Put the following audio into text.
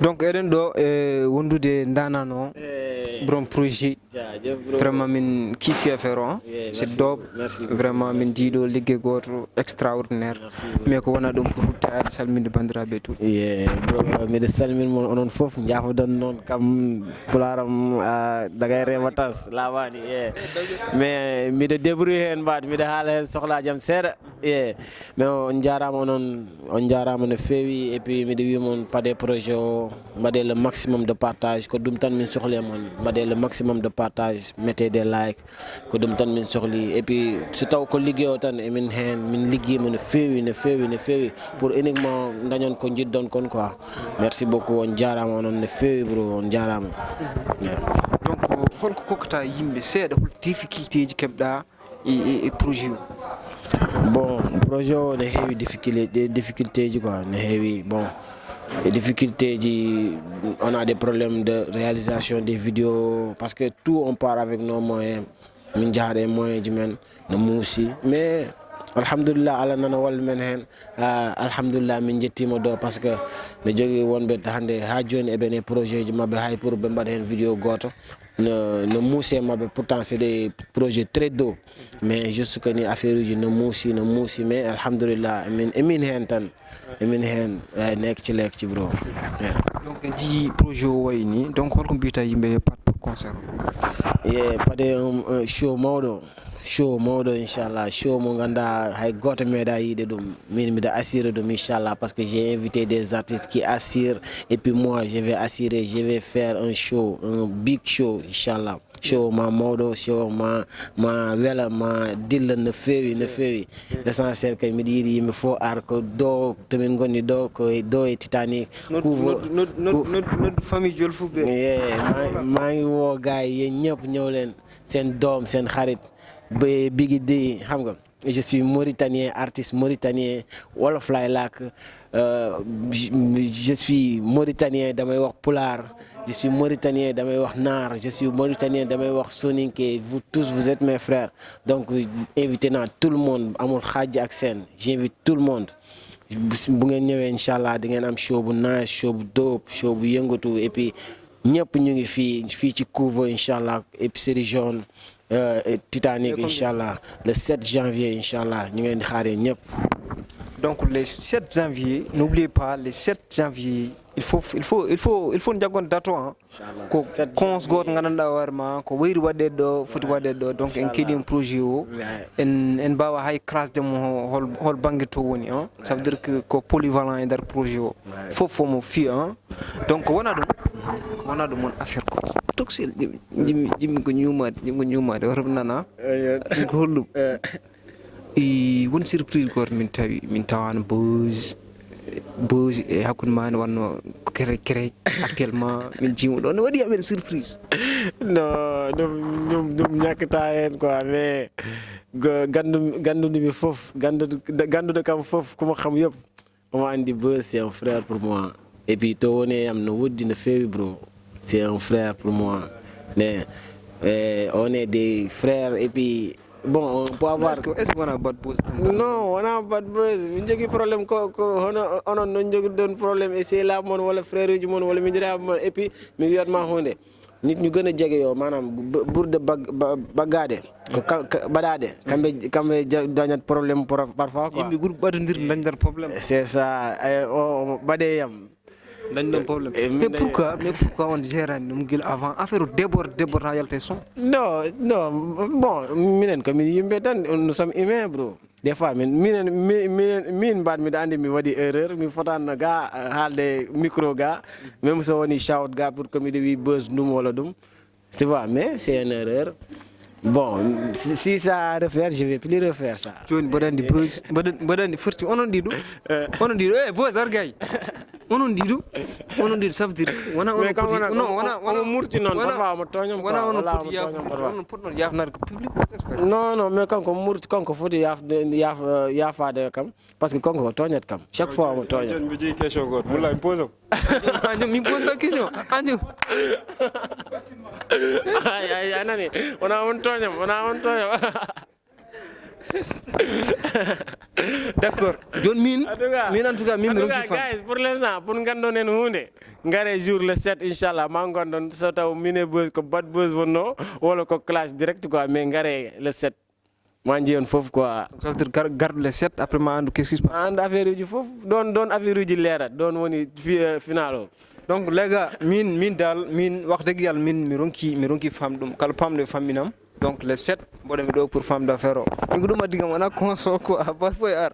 donc eɗen ɗo wondude ndanano borom projet vraiment min kiifi affaire o c'est dope vraiment min jiiɗo ligguey goto extraordinaire mais ko wona ɗum pour ruttade salminde bandiraɓe tout miɗa salminmon onon foof jafodon noon kam pularam dagay rematas lawani mais miɗa débrouille hen mbade miɗa haala hen sohlaji am seeɗa mais on jarama onon on jarama no fewi et puis miɗa wimon paade projet o mbaɗe le maximum de partage ko ɗum tan min sohli e mon mbaɗe le maximum de partage mettez des like ko ɗum tan min sohli et puis so taw ko ligguey o tan emin hen min ligguima no fewi no fewi no fewi pour uniquement dañon ko jiddon kon quoi merci beaucoup on jarama onon no fewi bro on jarama donc holko kokkata yimɓe seeɗa hol difficulté ji keɓɗa e projet o bon projet o ne heewi difficulté ji quoi ne heewi bon et difficulté ji on a des problèmes de réalisation des vidéos parce que tout on part avec nos moyens min jaaɗe moyens ji men no muusi mais alhamdulillah Allah nana walla men hen alhamdulillah min jettima do parce que ne jogui wonɓe hande ha joni eɓene projet ji mabɓe hay pour ɓe mbaɗa hen vidéo goto no muusi mabɓe pourtant c'est des projets très doux mais juste que ni affaire uji no muusi mais alhamdulillah emin hen tan emin hen nekci lekci bro donc en jii projet o wayni donc holko mbiyata yimɓe pat pour concert paade show mawɗo inchallah show mo ganda hay goto meeɗa yiide ɗum min mbiɗa assurer ɗum inchallah parce que j'ai invité des artistes qui assurent et puis moi je vais faire un show un big show inchallah show ma mawɗo show ma wela ma dilla no fewi l'essentiel kay mbiɗa yiiɗi yimɓe fof ar ko do tomin gonni ɗo ko do e Titanic noddu famille Jolfuɓe ma ngi wo gaay yen ñëpp ñëw leen seen doom seen xarit Biggy D xam nga je suis mauritanien artiste mauritanien wolof laay làkk je suis mauritanien damay wax pulaar je suis mauritanien damay wax naar je suis mauritanien damay wax soninké vous tous vous êtes mes frères donc invité naa tout le monde amul xaaj ak seen j'invite tout le monde bu ngeen ñëwee inchallah di ngeen am show bu nice show bu dope show bu yëngatu et puis ñëpp ñu ngi fii ci Couve inchallah épicerie jaune Titanic inchallah le 7 janvier inchallah ñu ngi leen di xaaree ñëpp. donc le 7 janvier n'oubliez pas le 7 janvier il faut jaggon date o ko cons goto gandanɗa hoorema ko wayri waɗede ɗo foti waɗede ɗo donc en keeɗima projet o en mbawa hay classe demo hol banggue to woni ça veut dire que ko polyvalent e nder projet o fof mo fi donc wona ɗum won affaire ko toxel jimmi ko ñumade wata nana ko hollum won surprise goto min tawano Buzz e hakkude mani wanno kere actuellement min jimo ɗo ne waɗi amen surprise non ɗum ñakkata hen quoi mais gandudemi foof gandude kam foof komo xam yëpp omo andi Buzz c'est un frère pour moi et puis to woni am no woddi no fewi bro c'est un frère pour moi mais on est des frères et puis bon on peut avoir est-ce qu'on a bad buzz non on a bad buzz min jogui probléme ko hono onon non jogui don probléme e sehlaɓe mon walla frère uji mon walla miñiraɓe mon et puis mi wiyatma hunde nit ñu gën a jege yo maanaam ɓurde baggade ko baɗade kamɓe dañat probléme parfois quoi yimɓe ɓuuri ɓadodirde dañdata probléme c'est ça o baɗe yam dañɗon probléme mais pourquoi on gérani ɗum guila avant affaire o déborde ha yalta e son non bon minen komin yimɓe tan nous sommes humains bro des fois min mbad miɗa andi mi waɗi erreur mi fotanno ga haalde micro ga même so woni shout ga pour que miɗa wi Buzz ɗum walla ɗum tu vois mais c'est une erreur bon si ça refaire je vais plus refaire ça joni mbaɗandi Buzz mbaɗandi forti onon ɗiɗo Buzz argay onon ɗiɗo ça veut dire wona on poti wona murti noon parfois mo toñam wona on poti on potnon yafnade ko public non mais kanko murti kanko foti yafade kam parce que kanko ko toñat kam chaque fois mo toña mi jogi question goto mulla mi pose anjum min pose ta question anjum ay anani wona on toñam d'accord jon min en tout cas min ronki fam guys pour l'instant pour ngandon en hunde ngare jour le 7 inchallah ma ngondon so taw mine buzz ko bad buzz wonno wala ko clash direct quoi mais ngare le 7 ma njiyon fofu quoi ça veut dire garde le 7 après ma andu qu'est-ce qui se passe and affaire ji fofu don affaire ji lerat don woni finalo donc les gars min dal min wax deug yalla min mi ronki fam dum kala pamde faminam donc le 7 bo dem do pour femme d'affaires o mi duma digam wana conso quoi ba foy ar